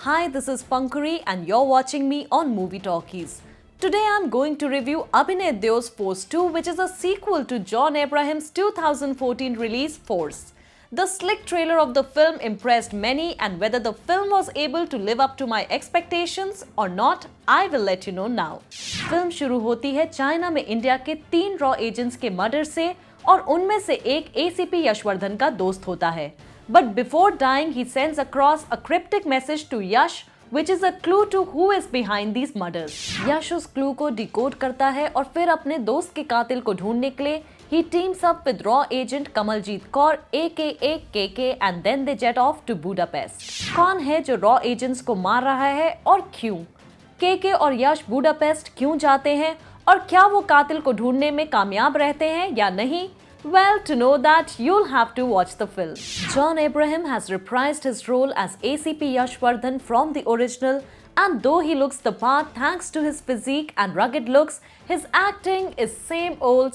Hi, this is Pankuri and you're watching me on Movie Talkies. Today I'm going to review Abhinay Deo's Force 2, which is a sequel to John Abraham's 2014 release Force. The slick trailer of the film impressed many, and whether the film was able to live up to my expectations or not, I will let you know now. Film शुरू होती है China में India के 3 raw agents के murder से और उनमें से एक एसीपी यशवर्धन का दोस्त होता है. But before dying, he sends across a cryptic message to Yash, which is a clue to who is behind these murders. Yash उस clue को decode करता है और फिर अपने दोस्त के कातिल को ढूंढने के लिए he teams up with raw agent Kamaljeet Kaur aka KK and then they jet off to Budapest. कौन है जो raw agents को मार रहा है और क्यों? KK और यश बुडापेस्ट क्यों जाते हैं और क्या वो कातिल को ढूंढने में कामयाब रहते हैं या नहीं? Well, to know that, you'll have to watch the film. John Abraham has reprised his role as ACP Yashwardhan from the original, and though he looks the part thanks to his physique and rugged looks, his acting is same old.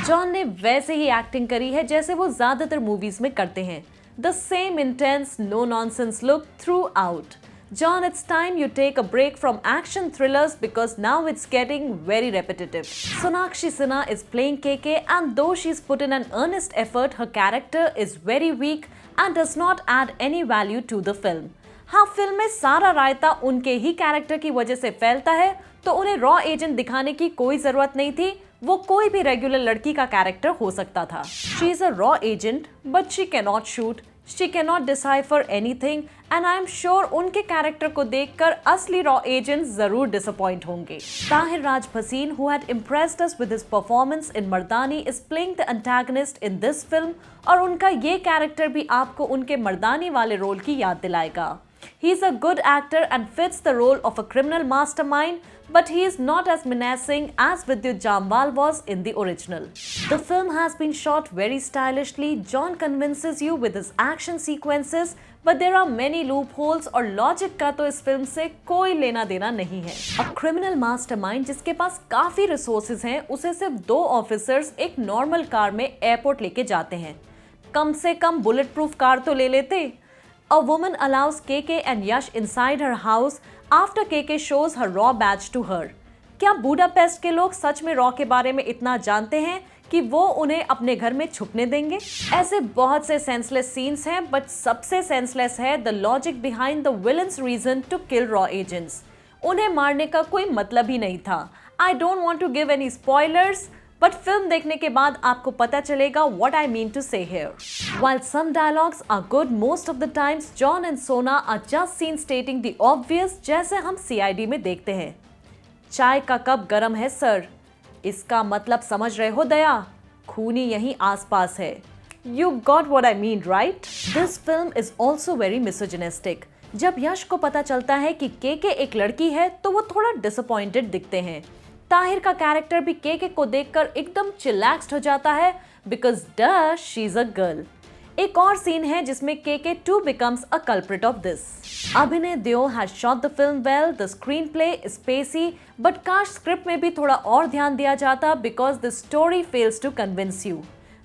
John ने वैसे ही acting करी है जैसे वो ज्यादातर movies में करते हैं. The same intense, no-nonsense look throughout. John, it's time you take a break from action thrillers because now it's getting very repetitive. Sonakshi Sinha is playing KK, and though she's put in an earnest effort, her character is very weak and does not add any value to the film. हाँ, film में सारा रायता उनके ही character की वजह से फैलता है, तो उन्हें रॉ एजेंट दिखाने की कोई जरूरत नहीं थी. वो कोई भी रेगुलर लड़की का कैरेक्टर हो सकता था. She is a raw agent, but she cannot shoot. She cannot decipher anything, and I am sure उनके कैरेक्टर को देखकर असली रॉ एजेंट्स जरूर डिसअपॉइंट होंगे. ताहिर राज Bhasin, who had impressed us with his performance in Mardaani, is playing the antagonist in this film, और उनका ये character भी आपको उनके मर्दानी वाले रोल की याद दिलाएगा. He is a good actor and fits the role of a criminal mastermind, but he is not as menacing as Vidyut Jamwal was in the original. The film has been shot very stylishly. John convinces you with his action sequences, but there are many loopholes और logic का तो इस film से कोई लेना देना नहीं है. A criminal mastermind जिसके पास काफी resources हैं, उसे सिर्फ 2 ऑफिसर्स एक नॉर्मल कार में एयरपोर्ट लेके जाते हैं. कम से कम बुलेट प्रूफ कार तो ले लेते. A woman allows KK and Yash inside her house after KK shows her raw badge to her. क्या बुडापेस्ट के लोग सच में रॉ के बारे में इतना जानते हैं कि वो उन्हें अपने घर में छुपने देंगे? ऐसे बहुत से सेंसलेस सीन्स हैं, बट सबसे सेंसलेस है the logic behind the villain's reason to kill रॉ एजेंट्स. उन्हें मारने का कोई मतलब ही नहीं था. I don't want to give any spoilers, but film देखने के बाद आपको पता चलेगा what I mean to say here. While some dialogues are good, most of the times John and Sona are just seen stating the obvious, जैसे हम CID में देखते हैं. चाय का कप गरम है सर, इसका मतलब समझ रहे हो दया, खूनी यहीं आसपास है. You got what I mean, right? This film is also very misogynistic. जब यश को पता चलता है कि KK एक लड़की है तो वो थोड़ा डिसअपॉइंटेड दिखते हैं. ताहिर का कैरेक्टर भी केके को देखकर एकदम चिलैक्स्ड हो जाता है because duh, she's a girl. एक और सीन है जिसमें KK too becomes a culprit of this. Abhinay Deo has shot the film well. The screenplay is pacey, but काश स्क्रिप्ट में भी थोड़ा और ध्यान दिया जाता because the story fails to convince you.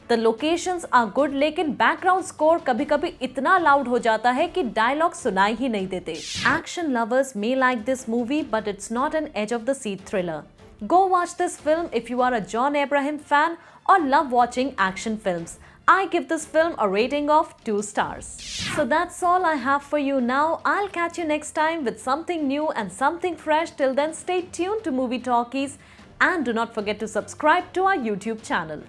The locations are good, लेकिन background score कभी-कभी इतना लाउड हो जाता है कि डायलॉग सुनाई ही नहीं देते. Action lovers may like this movie, but it's not an edge of the seat thriller. Go watch this film if you are a John Abraham fan or love watching action films. I give this film a rating of 2 stars. So that's all I have for you now. I'll catch you next time with something new and something fresh. Till then, stay tuned to Movie Talkies and do not forget to subscribe to our YouTube channel.